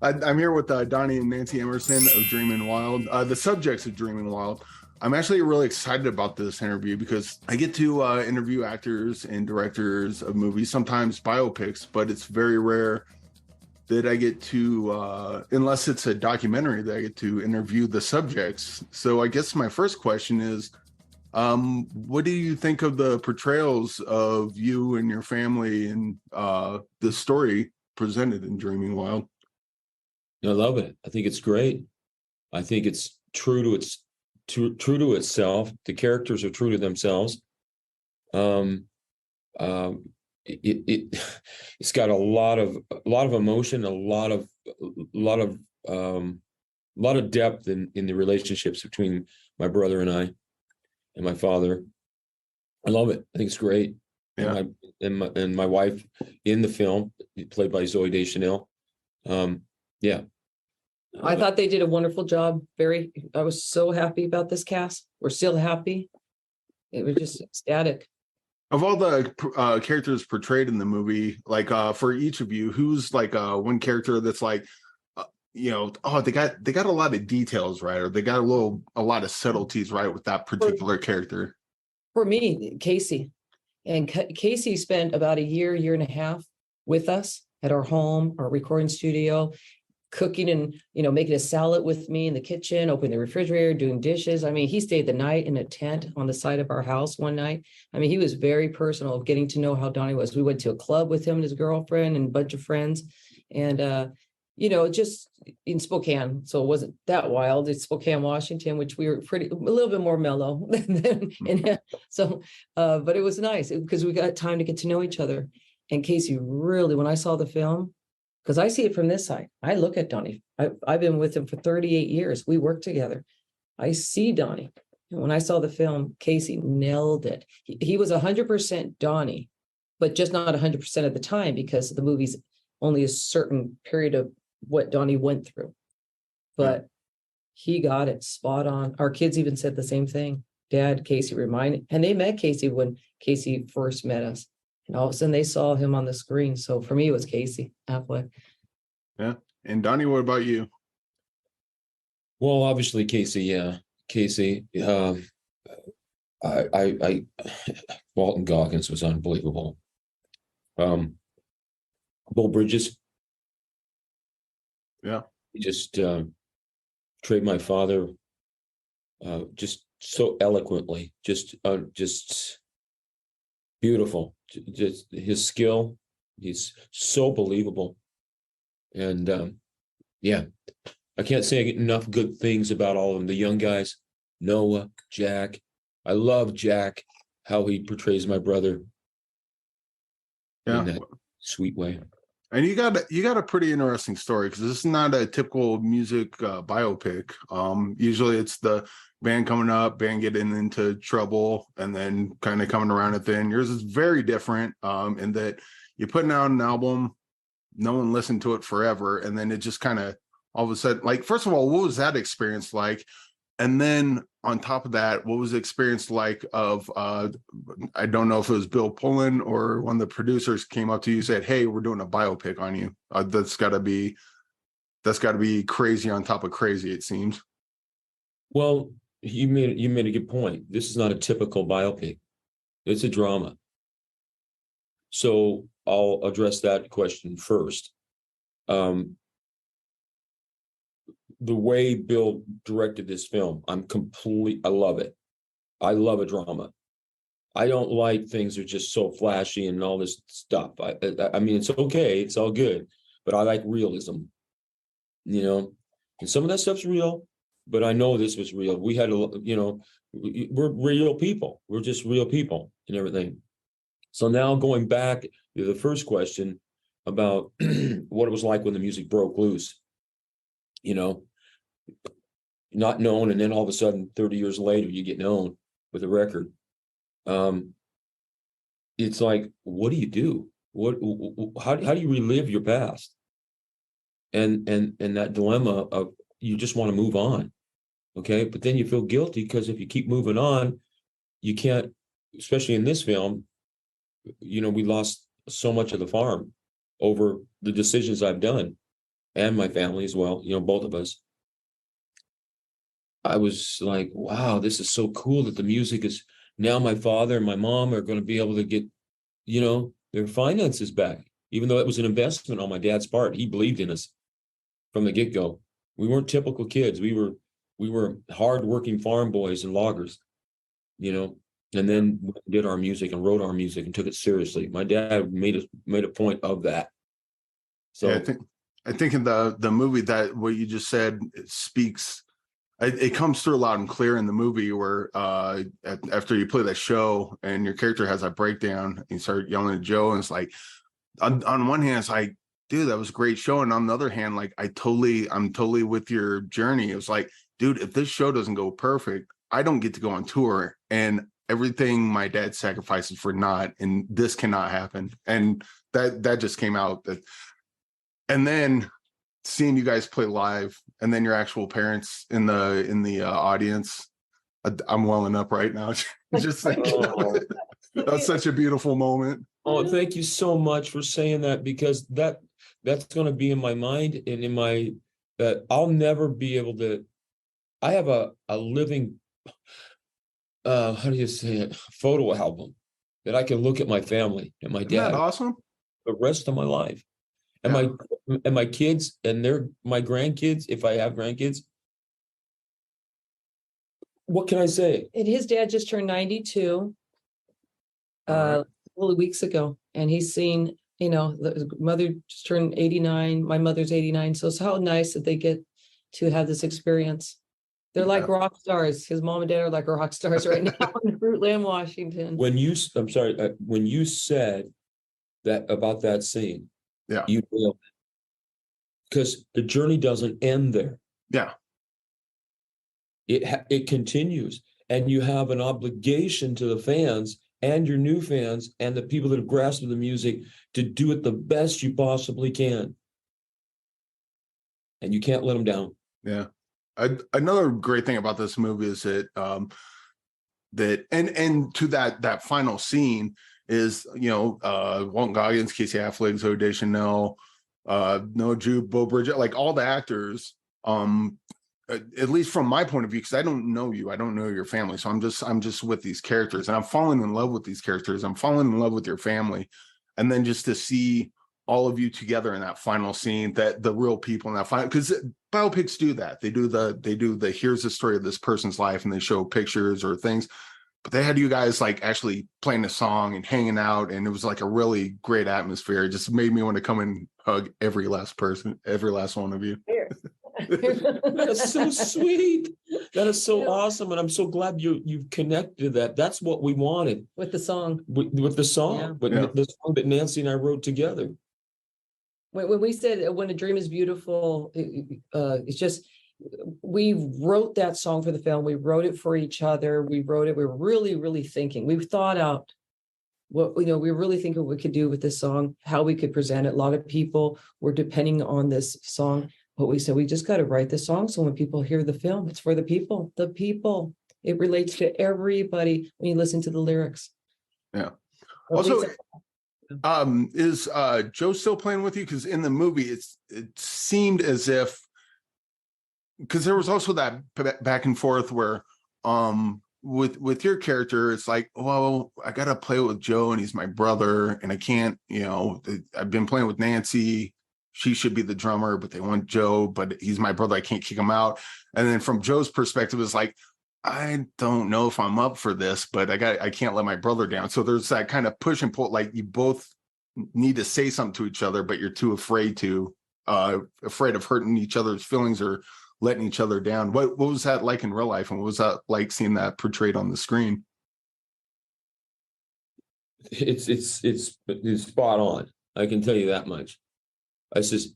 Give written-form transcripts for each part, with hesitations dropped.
I'm here with Donnie and Nancy Emerson of Dreamin Wild, the subjects of Dreamin Wild. I'm actually really excited about this interview because I get to interview actors and directors of movies, sometimes biopics, but it's very rare that I get to, unless it's a documentary, that I get to interview the subjects. So I guess my first question is, what do you think of the portrayals of you and your family and the story presented in Dreaming Wild? I love it. I think it's great. I think it's true to itself. The characters are true to themselves. Um, um, it's got a lot of emotion, a lot of depth in the relationships between my brother and I and my father. I love it. I think it's great. Yeah. And my wife in the film, played by Zooey Deschanel. Yeah. I thought they did a wonderful job. I was so happy about this cast. We're still happy. It was just ecstatic. Of all the characters portrayed in the movie, like for each of you, who's like one character that's like, oh, they got a lot of details right, or they got a lot of subtleties right with that particular character. For me, Casey. And Casey spent about a year and a half with us at our home, our recording studio, cooking and, making a salad with me in the kitchen, opening the refrigerator, doing dishes. I mean, he stayed the night in a tent on the side of our house one night. I mean, he was very personal, getting to know how Donnie was. We went to a club with him and his girlfriend and a bunch of friends. And, just in Spokane. So it wasn't that wild. It's Spokane, Washington, which we were a little bit more mellow. But it was nice because we got time to get to know each other. And Casey, really, when I saw the film, because I see it from this side, I look at Donnie. I've been with him for 38 years. We work together. I see Donnie. And when I saw the film, Casey nailed it. He was 100% Donnie, but just not 100% of the time because the movie's only a certain period of what Donnie went through. But he got it spot on. Our kids even said the same thing. Dad, Casey reminded, and they met Casey when Casey first met us. And all of a sudden they saw him on the screen. So for me, it was Casey Affleck. Yeah. And Donnie, what about you? Well, obviously Casey. Yeah, Casey. I Walton Goggins was unbelievable. Beau Bridges. Yeah. He just portrayed my father just so eloquently, just beautiful. Just his skill, he's so believable. And I can't say enough good things about all of them. The young guys, Noah, Jack. I love Jack, how he portrays my brother in that sweet way. And you got a pretty interesting story because this is not a typical music biopic. Usually it's the band coming up, band getting into trouble, and then kind of coming around at the end. Yours is very different in that you're putting out an album, no one listened to it forever, and then it just kind of all of a sudden, like, first of all, what was that experience like? And then on top of that, what was the experience like of, I don't know if it was Bill Pohlad or one of the producers came up to you and said, hey, we're doing a biopic on you. That's gotta be crazy on top of crazy, it seems. Well, you made a good point. This is not a typical biopic. It's a drama. So I'll address that question first. The way Bill directed this film, I love it. I love a drama. I don't like things that are just so flashy and all this stuff. I mean, it's okay, it's all good, but I like realism, and some of that stuff's real, but I know this was real. We had we're real people. We're just real people and everything. So now going back to the first question about what it was like when the music broke loose, not known, and then all of a sudden 30 years later you get known with a record. It's like, what do you do? How do you relive your past? And that dilemma of you just want to move on, okay, but then you feel guilty because if you keep moving on, you can't, especially in this film, we lost so much of the farm over the decisions I've done. and my family as well, both of us, I was like, wow, this is so cool that the music is now my father and my mom are going to be able to get, their finances back, even though it was an investment on my dad's part. He believed in us from the get-go. We weren't typical kids. We were hardworking farm boys and loggers, and then we did our music and wrote our music and took it seriously. My dad made a point of that. So yeah, I think in the movie, that what you just said, it speaks. It comes through loud and clear in the movie where after you play that show and your character has that breakdown, and you start yelling at Joe, and it's like, on one hand, it's like, dude, that was a great show, and on the other hand, like, I'm totally with your journey. It was like, dude, if this show doesn't go perfect, I don't get to go on tour, and everything my dad sacrifices for not, and this cannot happen. And that just came out. And then seeing you guys play live, and then your actual parents in the audience, I'm welling up right now. Just thinking that's such a beautiful moment. Oh, thank you so much for saying that, because that's going to be in my mind and in my, that I'll never be able to. I have a living, how do you say it, photo album that I can look at my family and my Isn't dad that awesome? the rest of my life. And my kids and my grandkids, if I have grandkids. What can I say? And his dad just turned 92 a couple of weeks ago, and he's seen, the mother just turned 89. My mother's 89. So it's how nice that they get to have this experience. They're like rock stars. His mom and dad are like rock stars right now in Fruitland, Washington. I'm sorry, when you said that about that scene, you nailed it. Because the journey doesn't end there. Yeah. It continues, and you have an obligation to the fans and your new fans and the people that have grasped the music to do it the best you possibly can. And you can't let them down. Yeah. Another great thing about this movie is that and to that final scene is, Walton Goggins, Casey Affleck, Zooey Deschanel, Noah Jupe, Beau Bridges, like all the actors, at least from my point of view, because I don't know you, I don't know your family, so I'm just with these characters, and I'm falling in love with these characters. I'm falling in love with your family, and then just to see all of you together in that final scene, that the real people in that final, because biopics do that. They do the here's the story of this person's life, and they show pictures or things. But they had you guys like actually playing a song and hanging out, and it was like a really great atmosphere. It just made me want to come and hug every last one of you. That's so sweet. That is so awesome, and I'm so glad you've connected to that. That's what we wanted with the song. With the song, the song that Nancy and I wrote together. When we said "When a Dream is Beautiful," it's just, we wrote that song for the film. We wrote it for each other. We wrote it. We were really, really thinking. We thought out what, we were really thinking what we could do with this song, how we could present it. A lot of people were depending on this song, but we said, we just got to write the song. So when people hear the film, it's for the people, it relates to everybody when you listen to the lyrics. Yeah. Also, is Joe still playing with you? Because in the movie, it seemed as if, because there was also that back and forth where with your character, it's like, well, I gotta play with Joe and he's my brother, and I can't, I've been playing with Nancy, she should be the drummer, but they want Joe, but he's my brother, I can't kick him out. And then from Joe's perspective, it's like, I don't know if I'm up for this, but I can't let my brother down. So there's that kind of push and pull, like you both need to say something to each other, but you're too afraid of hurting each other's feelings or letting each other down. What was that like in real life, and what was that like seeing that portrayed on the screen? It's spot on. I can tell you that much. I says,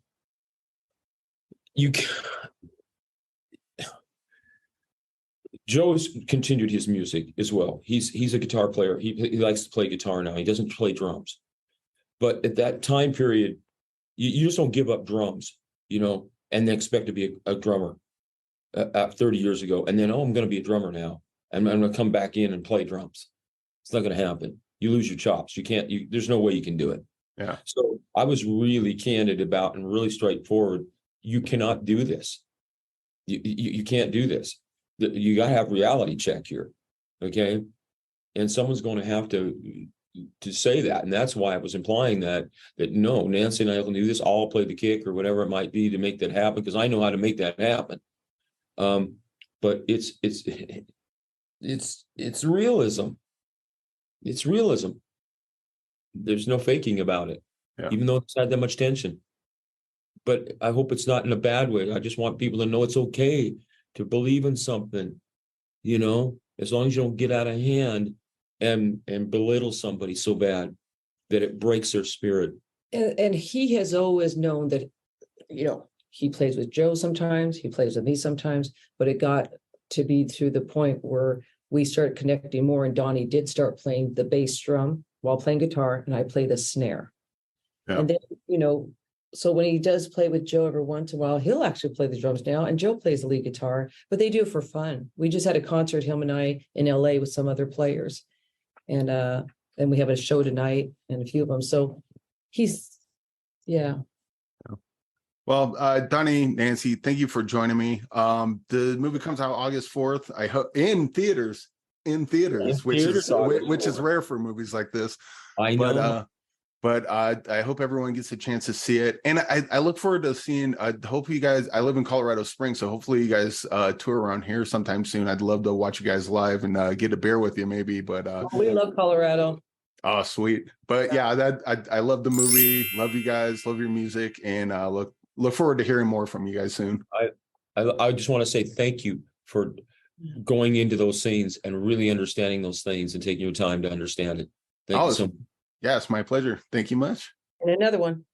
Joe's continued his music as well. He's a guitar player. He likes to play guitar now. He doesn't play drums. But at that time period, you just don't give up drums, and then expect to be a drummer 30 years ago. And then, I'm going to be a drummer now. And I'm going to come back in and play drums. It's not going to happen. You lose your chops. You can't, there's no way you can do it. Yeah. So I was really candid about and really straightforward you cannot do this. You can't do this. You got to have reality check here. Okay. And someone's going to have to say that. And that's why I was implying that no, Nancy and I will do this. I'll play the kick or whatever it might be to make that happen, because I know how to make that happen. But it's realism. It's realism. There's no faking about it, even though it's not that much tension. But I hope it's not in a bad way. I just want people to know it's okay to believe in something, you know, as long as you don't get out of hand and belittle somebody so bad that it breaks their spirit. And he has always known that, you know, he plays with Joe sometimes, he plays with me sometimes, but it got to be to the point where we started connecting more, and Donnie did start playing the bass drum while playing guitar, and I play the snare. And then, you know, so when he does play with Joe every once in a while, he'll actually play the drums now, and Joe plays the lead guitar, but they do it for fun. We just had a concert, him and I, in LA with some other players. And we have a show tonight and a few of them. So he's, Well, Donnie, Nancy, thank you for joining me. The movie comes out August 4th. I hope in theaters, which is rare for movies like this. I know. But I hope everyone gets a chance to see it. And I look forward to seeing, I hope you guys, I live in Colorado Springs, so hopefully you guys tour around here sometime soon. I'd love to watch you guys live and get a beer with you maybe, but. We love Colorado. Oh, sweet. But yeah, I love the movie, love you guys, love your music, and look forward to hearing more from you guys soon. I just want to say thank you for going into those scenes and really understanding those things and taking your time to understand it. Thank you so much. Yeah, it's my pleasure. Thank you much. And another one.